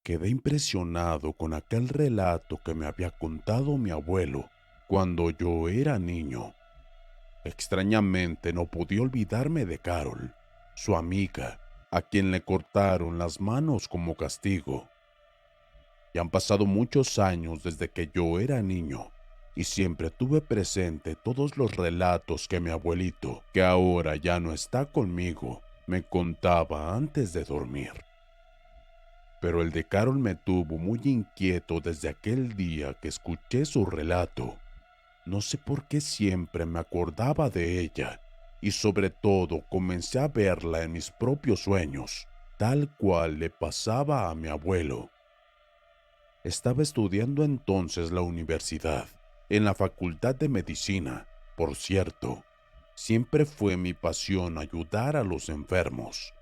Quedé impresionado con aquel relato que me había contado mi abuelo cuando yo era niño. Extrañamente no podía olvidarme de Carol, su amiga, a quien le cortaron las manos como castigo. Ya han pasado muchos años desde que yo era niño, y siempre tuve presente todos los relatos que mi abuelito, que ahora ya no está conmigo, me contaba antes de dormir. Pero el de Carol me tuvo muy inquieto desde aquel día que escuché su relato. No sé por qué siempre me acordaba de ella, y sobre todo comencé a verla en mis propios sueños, tal cual le pasaba a mi abuelo. Estaba estudiando entonces la universidad, en la Facultad de Medicina. Por cierto, siempre fue mi pasión ayudar a los enfermos.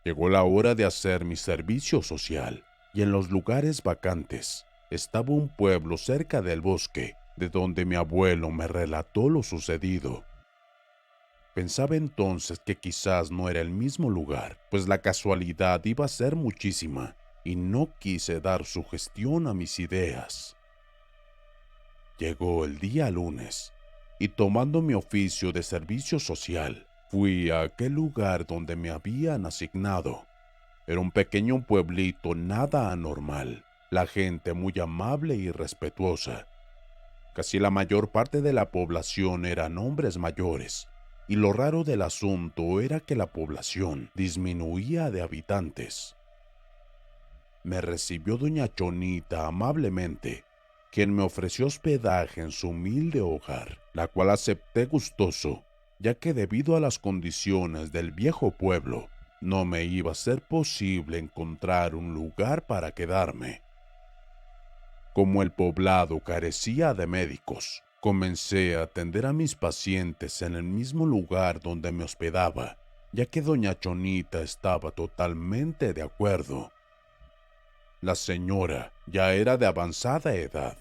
Llegó la hora de hacer mi servicio social, y en los lugares vacantes estaba un pueblo cerca del bosque, de donde mi abuelo me relató lo sucedido. Pensaba entonces que quizás no era el mismo lugar, pues la casualidad iba a ser muchísima, y no quise dar sugestión a mis ideas. Llegó el día lunes, y tomando mi oficio de servicio social, fui a aquel lugar donde me habían asignado. Era un pequeño pueblito nada anormal, la gente muy amable y respetuosa. Casi la mayor parte de la población eran hombres mayores, y lo raro del asunto era que la población disminuía de habitantes. Me recibió doña Chonita amablemente, quien me ofreció hospedaje en su humilde hogar, la cual acepté gustoso, ya que debido a las condiciones del viejo pueblo, no me iba a ser posible encontrar un lugar para quedarme. Como el poblado carecía de médicos, comencé a atender a mis pacientes en el mismo lugar donde me hospedaba, ya que doña Chonita estaba totalmente de acuerdo. La señora ya era de avanzada edad,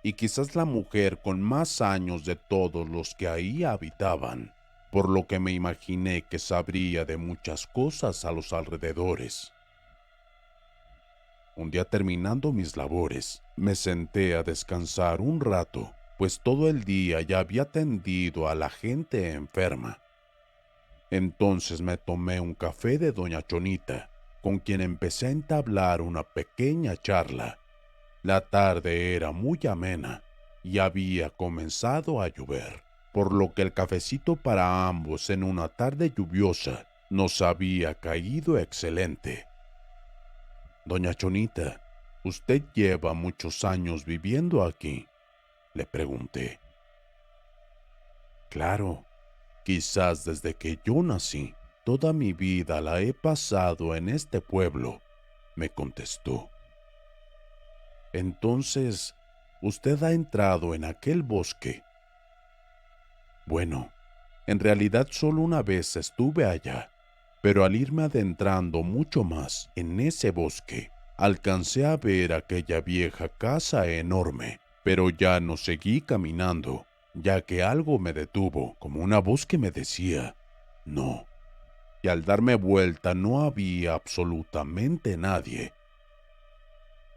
y quizás la mujer con más años de todos los que ahí habitaban, por lo que me imaginé que sabría de muchas cosas a los alrededores. Un día terminando mis labores, me senté a descansar un rato, pues todo el día ya había atendido a la gente enferma. Entonces me tomé un café de doña Chonita, con quien empecé a entablar una pequeña charla. La tarde era muy amena y había comenzado a llover, por lo que el cafecito para ambos en una tarde lluviosa nos había caído excelente. Doña Chonita, ¿usted lleva muchos años viviendo aquí?, le pregunté. Claro, quizás desde que yo nací, toda mi vida la he pasado en este pueblo, me contestó. Entonces, ¿usted ha entrado en aquel bosque? Bueno, en realidad solo una vez estuve allá, pero al irme adentrando mucho más en ese bosque, alcancé a ver aquella vieja casa enorme, pero ya no seguí caminando, ya que algo me detuvo, como una voz que me decía, no. Y al darme vuelta no había absolutamente nadie.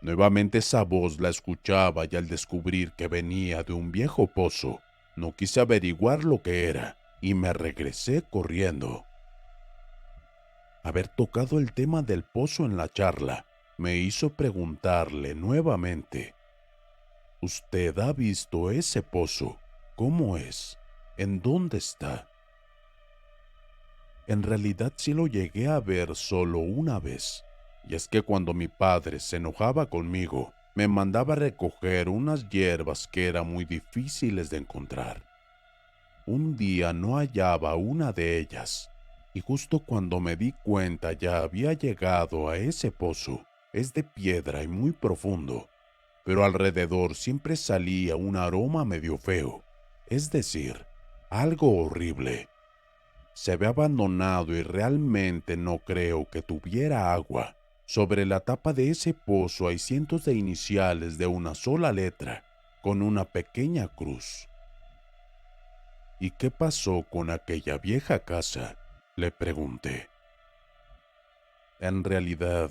Nuevamente esa voz la escuchaba y al descubrir que venía de un viejo pozo, no quise averiguar lo que era y me regresé corriendo. Haber tocado el tema del pozo en la charla me hizo preguntarle nuevamente, ¿usted ha visto ese pozo? ¿Cómo es? ¿En dónde está? En realidad sí lo llegué a ver solo una vez, y es que cuando mi padre se enojaba conmigo, me mandaba a recoger unas hierbas que eran muy difíciles de encontrar. Un día no hallaba una de ellas, y justo cuando me di cuenta ya había llegado a ese pozo. Es de piedra y muy profundo, pero alrededor siempre salía un aroma medio feo, es decir, algo horrible. Se ve abandonado y realmente no creo que tuviera agua. Sobre la tapa de ese pozo hay cientos de iniciales de una sola letra, con una pequeña cruz. ¿Y qué pasó con aquella vieja casa?, le pregunté. En realidad,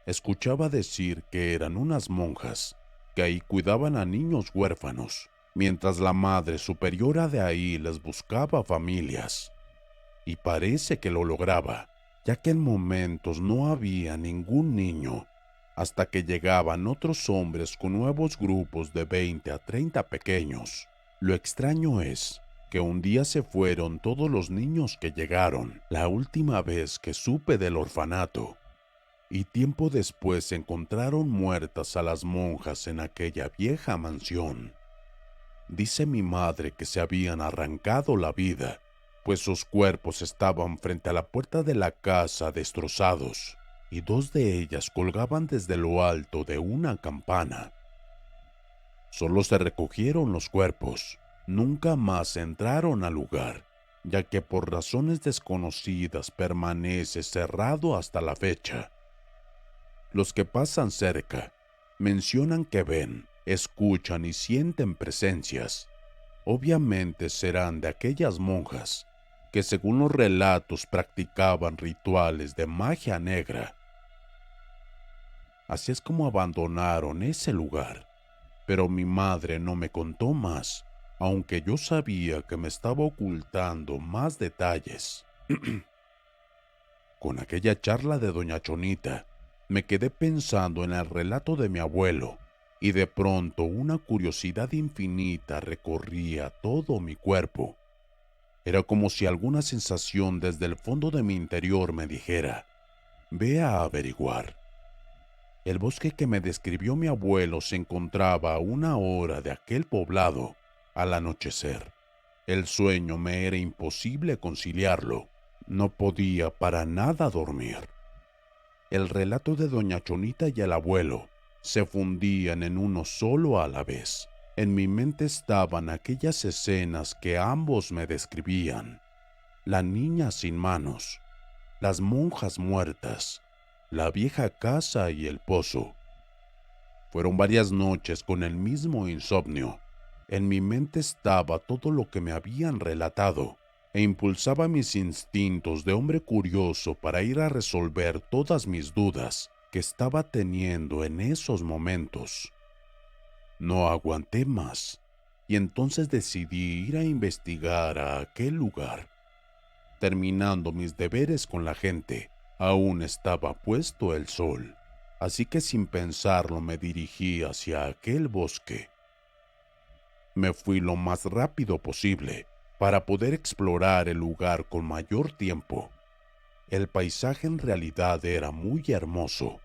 Escuchaba decir que eran unas monjas, que ahí cuidaban a niños huérfanos, mientras la Madre Superiora de ahí les buscaba familias. Y parece que lo lograba, ya que en momentos no había ningún niño, hasta que llegaban otros hombres con nuevos grupos de 20 a 30 pequeños. Lo extraño es que un día se fueron todos los niños que llegaron, la última vez que supe del orfanato, y tiempo después encontraron muertas a las monjas en aquella vieja mansión. Dice mi madre que se habían arrancado la vida, pues sus cuerpos estaban frente a la puerta de la casa destrozados, y dos de ellas colgaban desde lo alto de una campana. Solo se recogieron los cuerpos, nunca más entraron al lugar, ya que por razones desconocidas permanece cerrado hasta la fecha. Los que pasan cerca mencionan que ven, escuchan y sienten presencias. Obviamente serán de aquellas monjas que según los relatos practicaban rituales de magia negra. Así es como abandonaron ese lugar, pero mi madre no me contó más, aunque yo sabía que me estaba ocultando más detalles. Con aquella charla de doña Chonita, me quedé pensando en el relato de mi abuelo, y de pronto una curiosidad infinita recorría todo mi cuerpo. Era como si alguna sensación desde el fondo de mi interior me dijera, ve a averiguar. El bosque que me describió mi abuelo se encontraba a 1 hora de aquel poblado, al anochecer. El sueño me era imposible conciliarlo, no podía para nada dormir. El relato de doña Chonita y el abuelo se fundían en uno solo a la vez. En mi mente estaban aquellas escenas que ambos me describían: la niña sin manos, las monjas muertas, la vieja casa y el pozo. Fueron varias noches con el mismo insomnio. En mi mente estaba todo lo que me habían relatado, e impulsaba mis instintos de hombre curioso para ir a resolver todas mis dudas que estaba teniendo en esos momentos. No aguanté más, y entonces decidí ir a investigar a aquel lugar. Terminando mis deberes con la gente, aún estaba puesto el sol, así que sin pensarlo me dirigí hacia aquel bosque. Me fui lo más rápido posible para poder explorar el lugar con mayor tiempo. El paisaje en realidad era muy hermoso.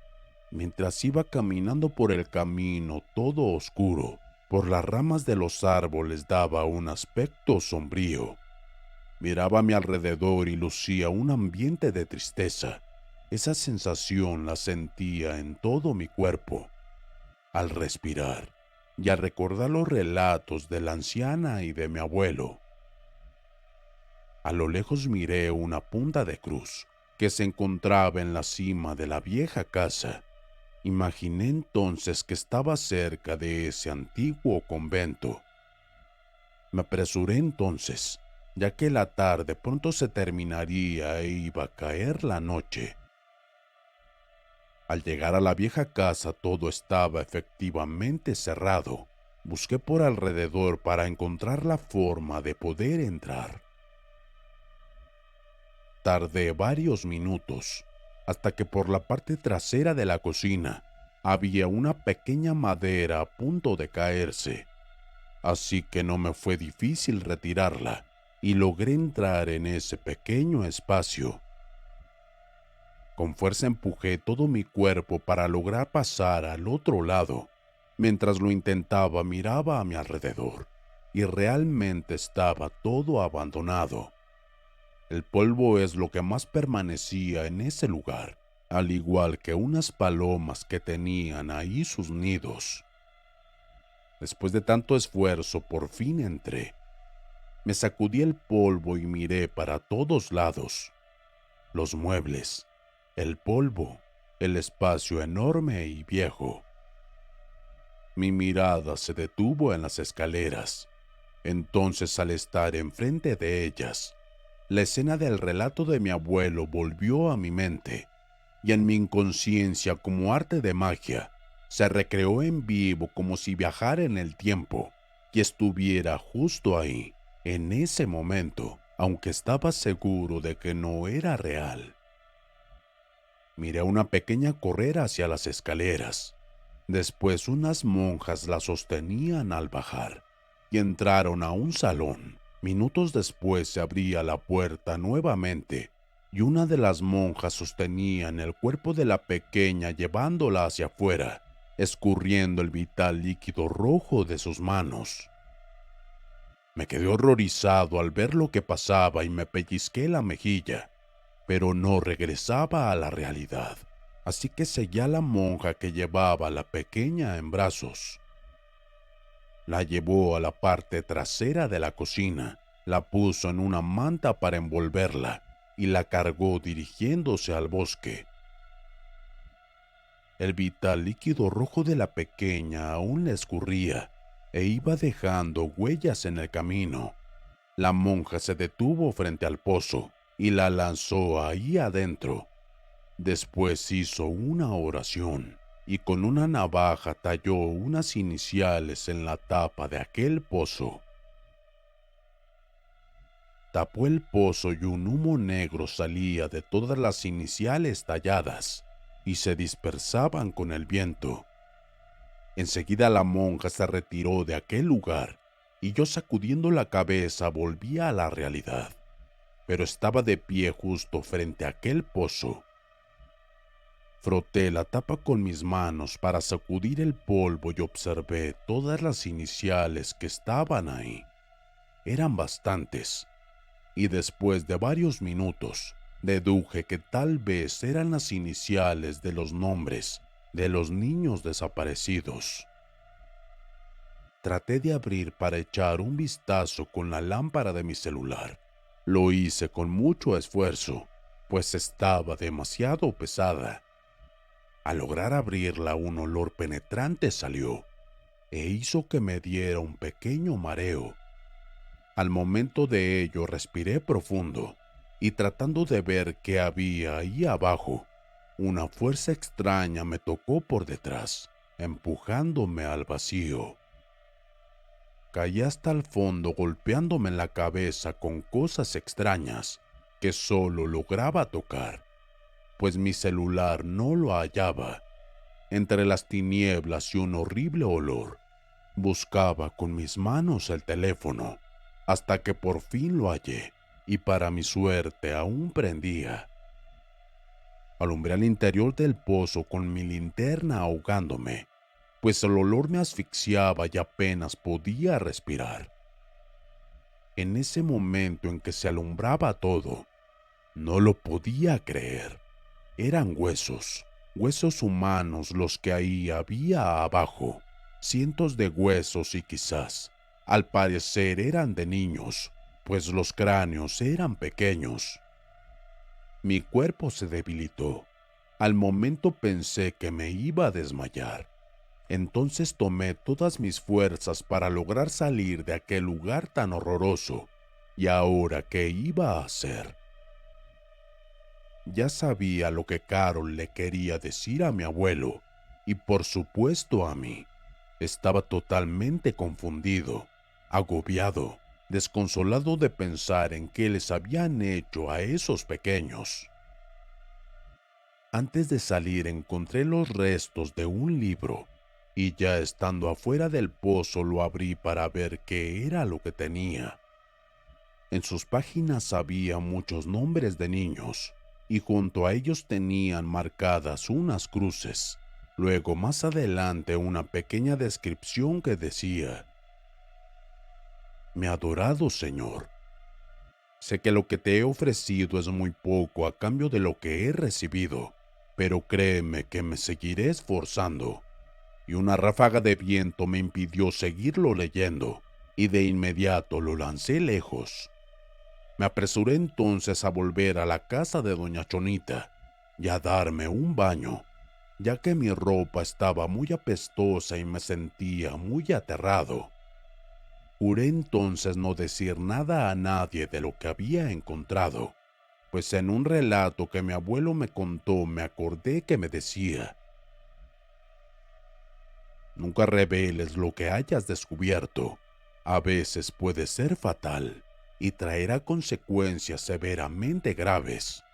Mientras iba caminando por el camino todo oscuro, por las ramas de los árboles daba un aspecto sombrío. Miraba a mi alrededor y lucía un ambiente de tristeza. Esa sensación la sentía en todo mi cuerpo. Al respirar y al recordar los relatos de la anciana y de mi abuelo. A lo lejos miré una punta de cruz que se encontraba en la cima de la vieja casa. Imaginé entonces que estaba cerca de ese antiguo convento. Me apresuré entonces, ya que la tarde pronto se terminaría e iba a caer la noche. Al llegar a la vieja casa todo estaba efectivamente cerrado. Busqué por alrededor para encontrar la forma de poder entrar. Tardé varios minutos, hasta que por la parte trasera de la cocina había una pequeña madera a punto de caerse, así que no me fue difícil retirarla y logré entrar en ese pequeño espacio. Con fuerza empujé todo mi cuerpo para lograr pasar al otro lado. Mientras lo intentaba miraba a mi alrededor y realmente estaba todo abandonado. El polvo es lo que más permanecía en ese lugar, al igual que unas palomas que tenían ahí sus nidos. Después de tanto esfuerzo, por fin entré. Me sacudí el polvo y miré para todos lados. Los muebles, el polvo, el espacio enorme y viejo. Mi mirada se detuvo en las escaleras. Entonces, al estar enfrente de ellas, la escena del relato de mi abuelo volvió a mi mente. y en mi inconsciencia, como arte de magia, se recreó en vivo como si viajara en el tiempo y estuviera justo ahí, en ese momento, aunque estaba seguro de que no era real. Miré a una pequeña correr hacia las escaleras. Después unas monjas la sostenían al bajar y entraron a un salón. Minutos después se abría la puerta nuevamente y una de las monjas sostenía en el cuerpo de la pequeña llevándola hacia afuera, escurriendo el vital líquido rojo de sus manos. Me quedé horrorizado al ver lo que pasaba y me pellizqué la mejilla, pero no regresaba a la realidad, así que seguí a la monja que llevaba a la pequeña en brazos. La llevó a la parte trasera de la cocina, la puso en una manta para envolverla y la cargó dirigiéndose al bosque. El vital líquido rojo de la pequeña aún le escurría e iba dejando huellas en el camino. La monja se detuvo frente al pozo y la lanzó ahí adentro. Después hizo una oración y con una navaja talló unas iniciales en la tapa de aquel pozo. Tapó el pozo y un humo negro salía de todas las iniciales talladas y se dispersaban con el viento. Enseguida la monja se retiró de aquel lugar y yo, sacudiendo la cabeza, volví a la realidad, pero estaba de pie justo frente a aquel pozo. Froté la tapa con mis manos para sacudir el polvo y observé todas las iniciales que estaban ahí. Eran bastantes, y después de varios minutos deduje que tal vez eran las iniciales de los nombres de los niños desaparecidos. Traté de abrir para echar un vistazo con la lámpara de mi celular. Lo hice con mucho esfuerzo, pues estaba demasiado pesada. Al lograr abrirla, un olor penetrante salió e hizo que me diera un pequeño mareo. Al momento de ello respiré profundo y, tratando de ver qué había ahí abajo, una fuerza extraña me tocó por detrás, empujándome al vacío. Caí hasta el fondo golpeándome en la cabeza con cosas extrañas que solo lograba tocar, pues mi celular no lo hallaba. Entre las tinieblas y un horrible olor, buscaba con mis manos el teléfono, hasta que por fin lo hallé, y para mi suerte aún prendía. Alumbré al interior del pozo con mi linterna ahogándome, pues el olor me asfixiaba y apenas podía respirar. En ese momento en que se alumbraba todo, no lo podía creer. Eran huesos, huesos humanos los que ahí había abajo, cientos de huesos y quizás, al parecer eran de niños, pues los cráneos eran pequeños. Mi cuerpo se debilitó. Al momento pensé que me iba a desmayar. Entonces tomé todas mis fuerzas para lograr salir de aquel lugar tan horroroso. ¿Y ahora qué iba a hacer? Ya sabía lo que Carol le quería decir a mi abuelo, y por supuesto a mí. Estaba totalmente confundido, agobiado, desconsolado de pensar en qué les habían hecho a esos pequeños. Antes de salir encontré los restos de un libro, y ya estando afuera del pozo lo abrí para ver qué era lo que tenía. En sus páginas había muchos nombres de niños, y junto a ellos tenían marcadas unas cruces. Luego, más adelante, una pequeña descripción que decía: «Mi adorado Señor, sé que lo que te he ofrecido es muy poco a cambio de lo que he recibido, pero créeme que me seguiré esforzando». Y una ráfaga de viento me impidió seguirlo leyendo, y de inmediato lo lancé lejos. Me apresuré entonces a volver a la casa de doña Chonita y a darme un baño, ya que mi ropa estaba muy apestosa y me sentía muy aterrado. Juré entonces no decir nada a nadie de lo que había encontrado, pues en un relato que mi abuelo me contó me acordé que me decía: nunca reveles lo que hayas descubierto. A veces puede ser fatal y traerá consecuencias severamente graves.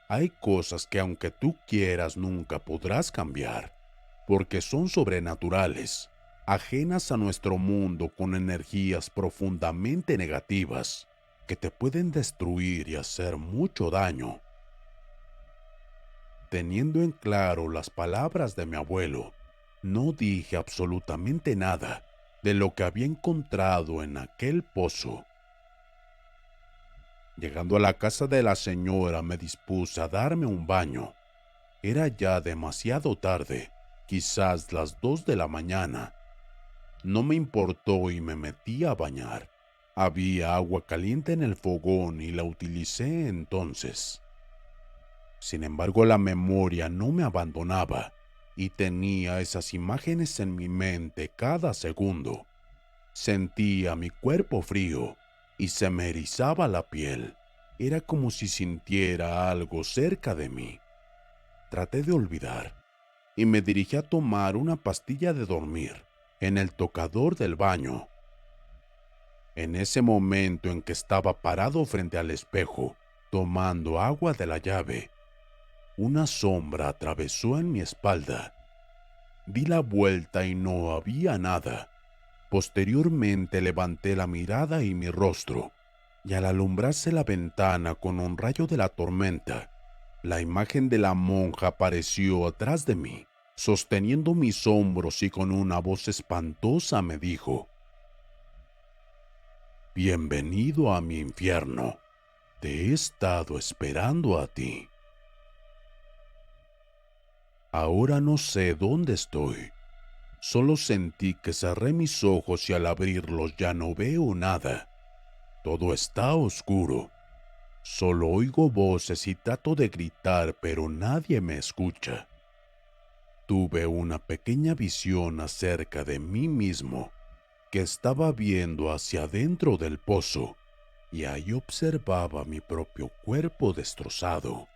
Hay cosas que aunque tú quieras nunca podrás cambiar, porque son sobrenaturales, ajenas a nuestro mundo, con energías profundamente negativas que te pueden destruir y hacer mucho daño. Teniendo en claro las palabras de mi abuelo, no dije absolutamente nada de lo que había encontrado en aquel pozo. Llegando a la casa de la señora, me dispuse a darme un baño. Era ya demasiado tarde, quizás las 2 de la mañana. No me importó y me metí a bañar. Había agua caliente en el fogón y la utilicé entonces. Sin embargo, la memoria no me abandonaba y tenía esas imágenes en mi mente cada segundo. Sentía mi cuerpo frío y se me erizaba la piel. Era como si sintiera algo cerca de mí. Traté de olvidar y me dirigí a tomar una pastilla de dormir en el tocador del baño. En ese momento en que estaba parado frente al espejo, tomando agua de la llave, una sombra atravesó en mi espalda. Di la vuelta y no había nada. Posteriormente levanté la mirada y mi rostro, y al alumbrarse la ventana con un rayo de la tormenta, la imagen de la monja apareció atrás de mí, sosteniendo mis hombros, y con una voz espantosa me dijo: bienvenido a mi infierno. Te he estado esperando a ti. Ahora no sé dónde estoy. Solo sentí que cerré mis ojos y al abrirlos ya no veo nada. Todo está oscuro. Solo oigo voces y trato de gritar, pero nadie me escucha. Tuve una pequeña visión acerca de mí mismo, que estaba viendo hacia adentro del pozo, y ahí observaba mi propio cuerpo destrozado.